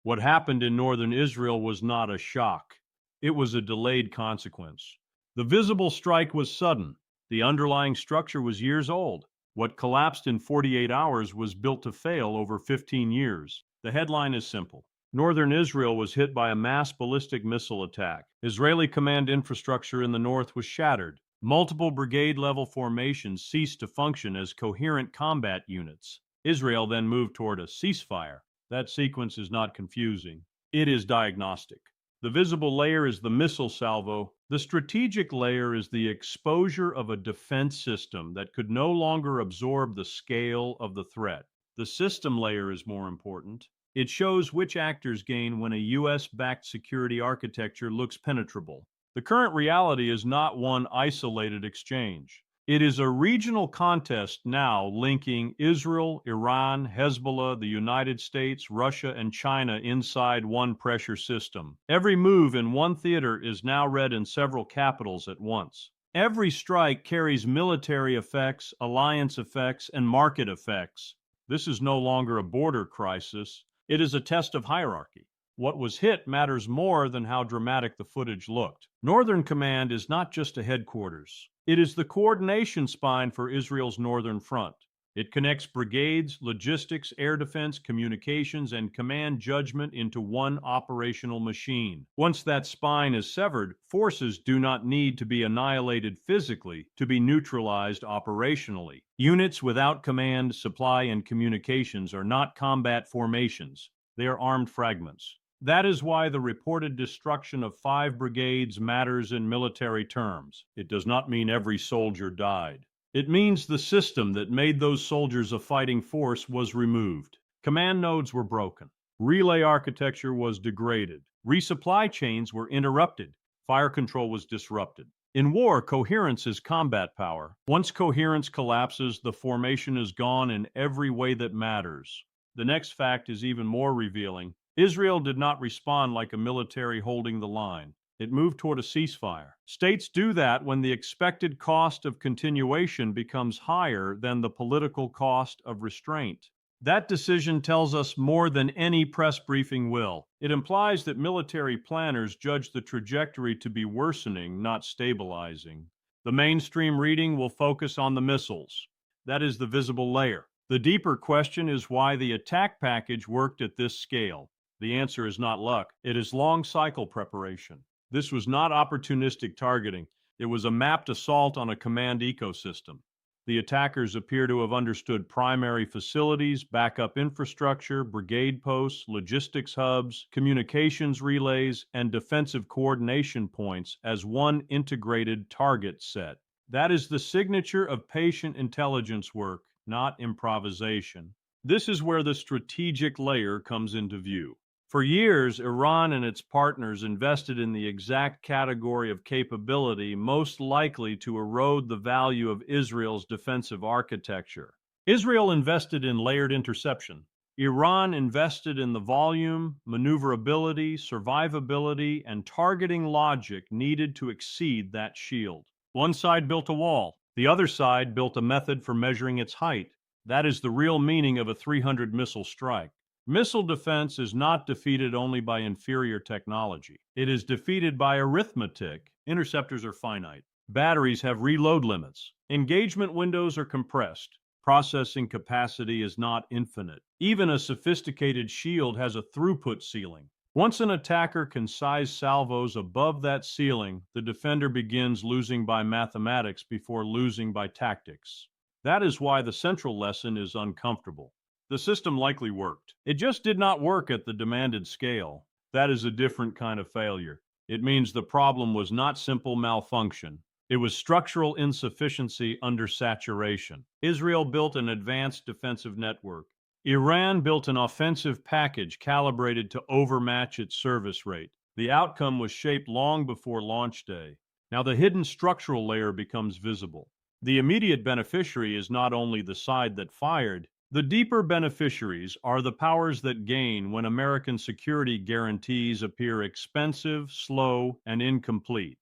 What happened in northern Israel was not a shock. It was a delayed consequence. The visible strike was sudden. The underlying structure was years old. What collapsed in 48 hours was built to fail over 15 years. The headline is simple. Northern Israel was hit by a mass ballistic missile attack. Israeli command infrastructure in the north was shattered. Multiple brigade-level formations ceased to function as coherent combat units. Israel then moved toward a ceasefire. That sequence is not confusing. It is diagnostic. The visible layer is the missile salvo. The strategic layer is the exposure of a defense system that could no longer absorb the scale of the threat. The system layer is more important. It shows which actors gain when a U.S.-backed security architecture looks penetrable. The current reality is not one isolated exchange. It is a regional contest now linking Israel, Iran, Hezbollah, the United States, Russia, and China inside one pressure system. Every move in one theater is now read in several capitals at once. Every strike carries military effects, alliance effects, and market effects. This is no longer a border crisis. It is a test of hierarchy. What was hit matters more than how dramatic the footage looked. Northern Command is not just a headquarters. It is the coordination spine for Israel's northern front. It connects brigades, logistics, air defense, communications, and command judgment into one operational machine. Once that spine is severed, forces do not need to be annihilated physically to be neutralized operationally. Units without command, supply, and communications are not combat formations. They are armed fragments. That is why the reported destruction of 5 brigades matters in military terms. It does not mean every soldier died. It means the system that made those soldiers a fighting force was removed. Command nodes were broken. Relay architecture was degraded. Resupply chains were interrupted. Fire control was disrupted. In war, coherence is combat power. Once coherence collapses, the formation is gone in every way that matters. The next fact is even more revealing. Israel did not respond like a military holding the line. It moved toward a ceasefire. States do that when the expected cost of continuation becomes higher than the political cost of restraint. That decision tells us more than any press briefing will. It implies that military planners judge the trajectory to be worsening, not stabilizing. The mainstream reading will focus on the missiles. That is the visible layer. The deeper question is why the attack package worked at this scale. The answer is not luck. It is long cycle preparation. This was not opportunistic targeting. It was a mapped assault on a command ecosystem. The attackers appear to have understood primary facilities, backup infrastructure, brigade posts, logistics hubs, communications relays, and defensive coordination points as one integrated target set. That is the signature of patient intelligence work, not improvisation. This is where the strategic layer comes into view. For years, Iran and its partners invested in the exact category of capability most likely to erode the value of Israel's defensive architecture. Israel invested in layered interception. Iran invested in the volume, maneuverability, survivability, and targeting logic needed to exceed that shield. One side built a wall. The other side built a method for measuring its height. That is the real meaning of a 300 missile strike. Missile defense is not defeated only by inferior technology. It is defeated by arithmetic. Interceptors are finite. Batteries have reload limits. Engagement windows are compressed. Processing capacity is not infinite. Even a sophisticated shield has a throughput ceiling. Once an attacker can size salvos above that ceiling, the defender begins losing by mathematics before losing by tactics. That is why the central lesson is uncomfortable. The system likely worked. It just did not work at the demanded scale. That is a different kind of failure. It means the problem was not simple malfunction. It was structural insufficiency under saturation. Israel built an advanced defensive network. Iran built an offensive package calibrated to overmatch its service rate. The outcome was shaped long before launch day. Now the hidden structural layer becomes visible. The immediate beneficiary is not only the side that fired. The deeper beneficiaries are the powers that gain when American security guarantees appear expensive, slow, and incomplete.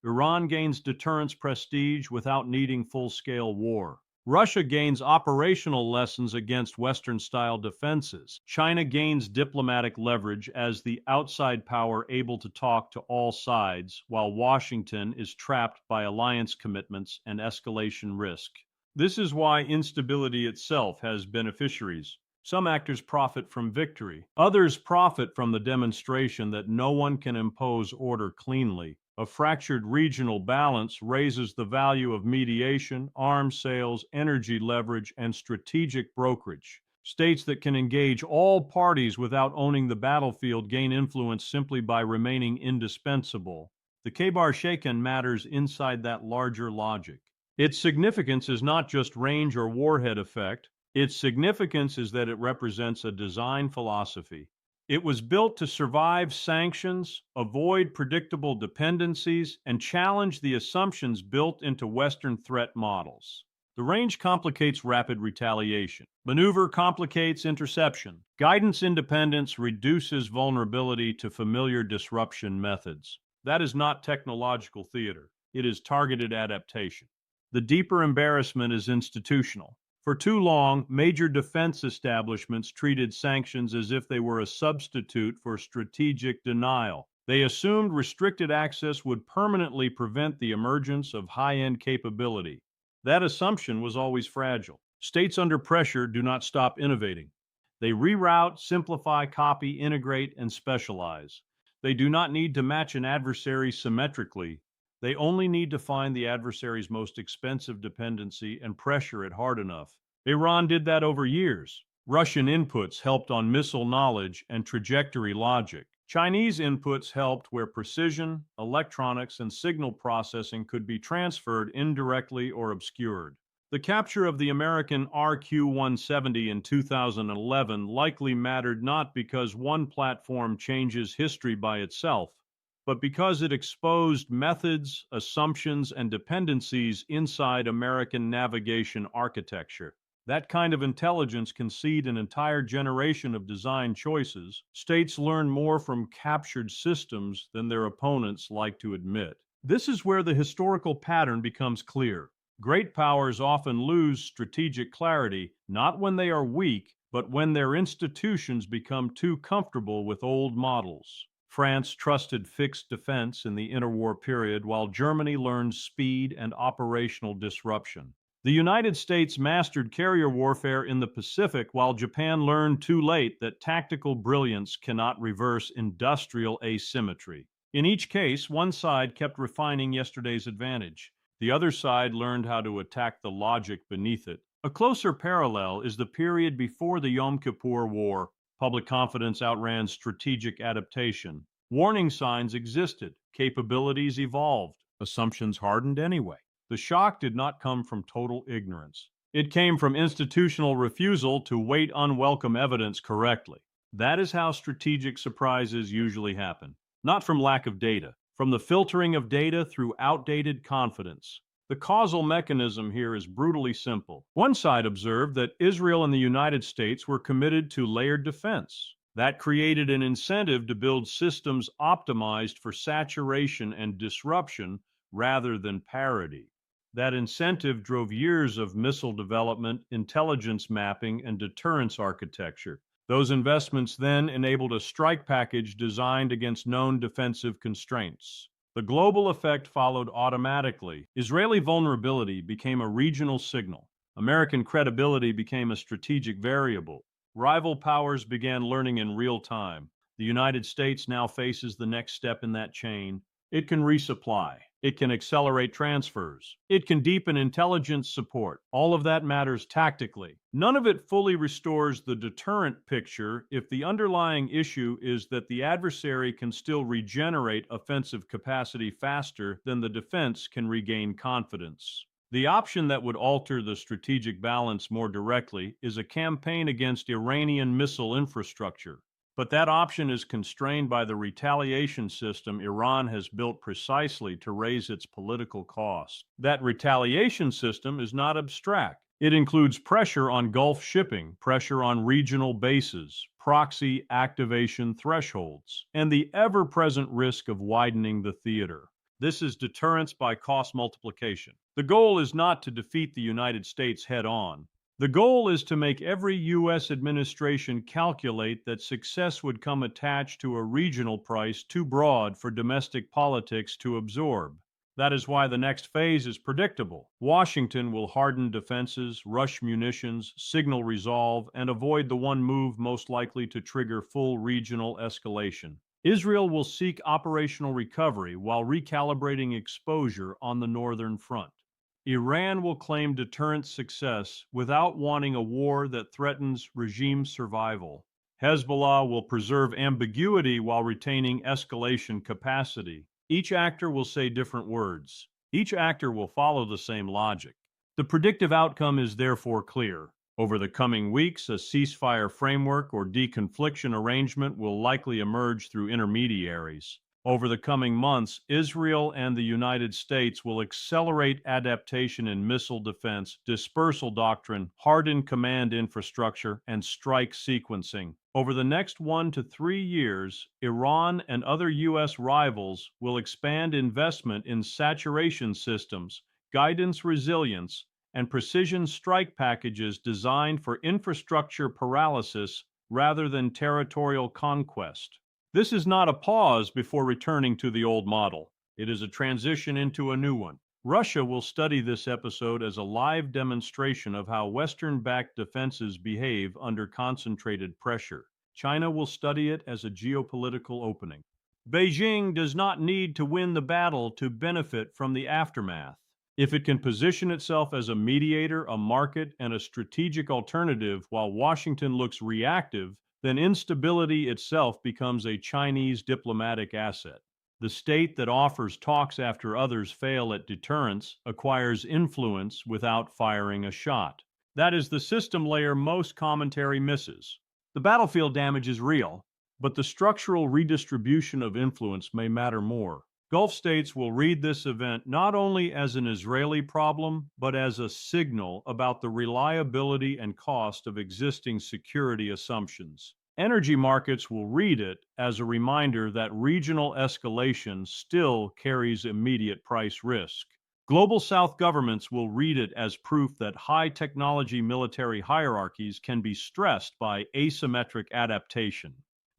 Iran gains deterrence prestige without needing full-scale war. Russia gains operational lessons against Western-style defenses. China gains diplomatic leverage as the outside power able to talk to all sides, while Washington is trapped by alliance commitments and escalation risk. This is why instability itself has beneficiaries. Some actors profit from victory. Others profit from the demonstration that no one can impose order cleanly. A fractured regional balance raises the value of mediation, arms sales, energy leverage, and strategic brokerage. States that can engage all parties without owning the battlefield gain influence simply by remaining indispensable. The Khaybar Sheikhan matters inside that larger logic. Its significance is not just range or warhead effect. Its significance is that it represents a design philosophy. It was built to survive sanctions, avoid predictable dependencies, and challenge the assumptions built into Western threat models. The range complicates rapid retaliation. Maneuver complicates interception. Guidance independence reduces vulnerability to familiar disruption methods. That is not technological theater. It is targeted adaptation. The deeper embarrassment is institutional. For too long, major defense establishments treated sanctions as if they were a substitute for strategic denial. They assumed restricted access would permanently prevent the emergence of high-end capability. That assumption was always fragile. States under pressure do not stop innovating. They reroute, simplify, copy, integrate, and specialize. They do not need to match an adversary symmetrically. They only need to find the adversary's most expensive dependency and pressure it hard enough. Iran did that over years. Russian inputs helped on missile knowledge and trajectory logic. Chinese inputs helped where precision, electronics, and signal processing could be transferred indirectly or obscured. The capture of the American RQ-170 in 2011 likely mattered not because one platform changes history by itself, but because it exposed methods, assumptions, and dependencies inside American navigation architecture. That kind of intelligence can seed an entire generation of design choices. States learn more from captured systems than their opponents like to admit. This is where the historical pattern becomes clear. Great powers often lose strategic clarity, not when they are weak, but when their institutions become too comfortable with old models. France trusted fixed defense in the interwar period, while Germany learned speed and operational disruption. The United States mastered carrier warfare in the Pacific, while Japan learned too late that tactical brilliance cannot reverse industrial asymmetry. In each case, one side kept refining yesterday's advantage. The other side learned how to attack the logic beneath it. A closer parallel is the period before the Yom Kippur War. Public confidence outran strategic adaptation. Warning signs existed. Capabilities evolved. Assumptions hardened anyway. The shock did not come from total ignorance. It came from institutional refusal to weight unwelcome evidence correctly. That is how strategic surprises usually happen. Not from lack of data, from the filtering of data through outdated confidence. The causal mechanism here is brutally simple. One side observed that Israel and the United States were committed to layered defense. That created an incentive to build systems optimized for saturation and disruption rather than parity. That incentive drove years of missile development, intelligence mapping, and deterrence architecture. Those investments then enabled a strike package designed against known defensive constraints. The global effect followed automatically. Israeli vulnerability became a regional signal. American credibility became a strategic variable. Rival powers began learning in real time. The United States now faces the next step in that chain. It can resupply. It can accelerate transfers. It can deepen intelligence support. All of that matters tactically. None of it fully restores the deterrent picture if the underlying issue is that the adversary can still regenerate offensive capacity faster than the defense can regain confidence. The option that would alter the strategic balance more directly is a campaign against Iranian missile infrastructure. But that option is constrained by the retaliation system Iran has built precisely to raise its political cost. That retaliation system is not abstract. It includes pressure on Gulf shipping, pressure on regional bases, proxy activation thresholds, and the ever-present risk of widening the theater. This is deterrence by cost multiplication. The goal is not to defeat the United States head-on. The goal is to make every U.S. administration calculate that success would come attached to a regional price too broad for domestic politics to absorb. That is why the next phase is predictable. Washington will harden defenses, rush munitions, signal resolve, and avoid the one move most likely to trigger full regional escalation. Israel will seek operational recovery while recalibrating exposure on the northern front. Iran will claim deterrent success without wanting a war that threatens regime survival. Hezbollah will preserve ambiguity while retaining escalation capacity. Each actor will say different words. Each actor will follow the same logic. The predictive outcome is therefore clear. Over the coming weeks, a ceasefire framework or deconfliction arrangement will likely emerge through intermediaries. Over the coming months, Israel and the United States will accelerate adaptation in missile defense, dispersal doctrine, hardened command infrastructure, and strike sequencing. Over the next 1 to 3 years, Iran and other U.S. rivals will expand investment in saturation systems, guidance resilience, and precision strike packages designed for infrastructure paralysis rather than territorial conquest. This is not a pause before returning to the old model. It is a transition into a new one. Russia will study this episode as a live demonstration of how Western-backed defenses behave under concentrated pressure. China will study it as a geopolitical opening. Beijing does not need to win the battle to benefit from the aftermath. If it can position itself as a mediator, a market, and a strategic alternative while Washington looks reactive, then instability itself becomes a Chinese diplomatic asset. The state that offers talks after others fail at deterrence acquires influence without firing a shot. That is the system layer most commentary misses. The battlefield damage is real, but the structural redistribution of influence may matter more. Gulf states will read this event not only as an Israeli problem, but as a signal about the reliability and cost of existing security assumptions. Energy markets will read it as a reminder that regional escalation still carries immediate price risk. Global South governments will read it as proof that high-technology military hierarchies can be stressed by asymmetric adaptation.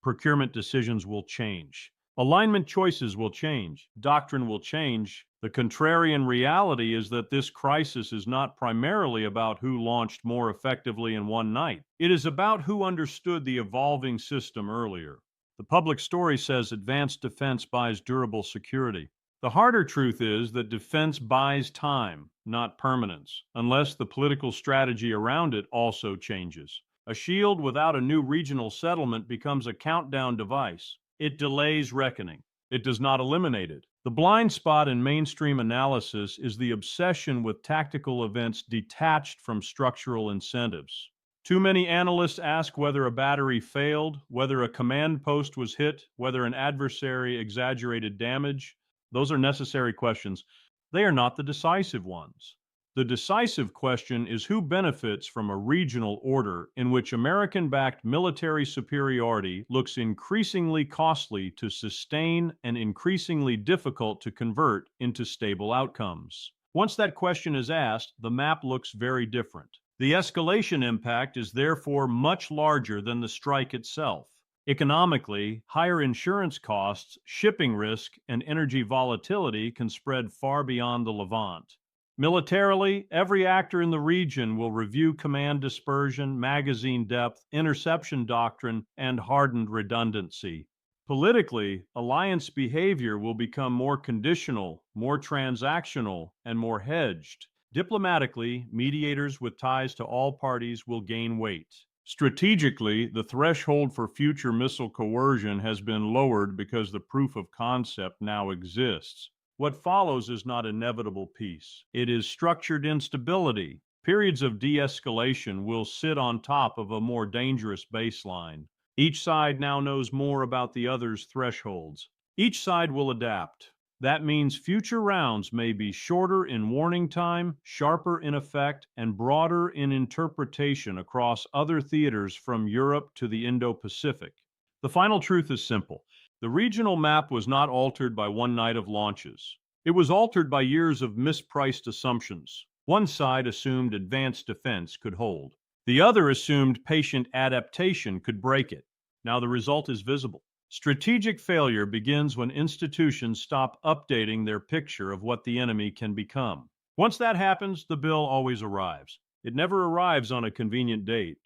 Procurement decisions will change. Alignment choices will change. Doctrine will change. The contrarian reality is that this crisis is not primarily about who launched more effectively in one night. It is about who understood the evolving system earlier. The public story says advanced defense buys durable security. The harder truth is that defense buys time, not permanence, unless the political strategy around it also changes. A shield without a new regional settlement becomes a countdown device. It delays reckoning. It does not eliminate it. The blind spot in mainstream analysis is the obsession with tactical events detached from structural incentives. Too many analysts ask whether a battery failed, whether a command post was hit, whether an adversary exaggerated damage. Those are necessary questions. They are not the decisive ones. The decisive question is who benefits from a regional order in which American-backed military superiority looks increasingly costly to sustain and increasingly difficult to convert into stable outcomes. Once that question is asked, the map looks very different. The escalation impact is therefore much larger than the strike itself. Economically, higher insurance costs, shipping risk, and energy volatility can spread far beyond the Levant. Militarily, every actor in the region will review command dispersion, magazine depth, interception doctrine, and hardened redundancy. Politically, alliance behavior will become more conditional, more transactional, and more hedged. Diplomatically, mediators with ties to all parties will gain weight. Strategically, the threshold for future missile coercion has been lowered because the proof of concept now exists. What follows is not inevitable peace. It is structured instability. Periods of de-escalation will sit on top of a more dangerous baseline. Each side now knows more about the other's thresholds. Each side will adapt. That means future rounds may be shorter in warning time, sharper in effect, and broader in interpretation across other theaters from Europe to the Indo-Pacific. The final truth is simple. The regional map was not altered by one night of launches. It was altered by years of mispriced assumptions. One side assumed advanced defense could hold. The other assumed patient adaptation could break it. Now the result is visible. Strategic failure begins when institutions stop updating their picture of what the enemy can become. Once that happens, the bill always arrives. It never arrives on a convenient date.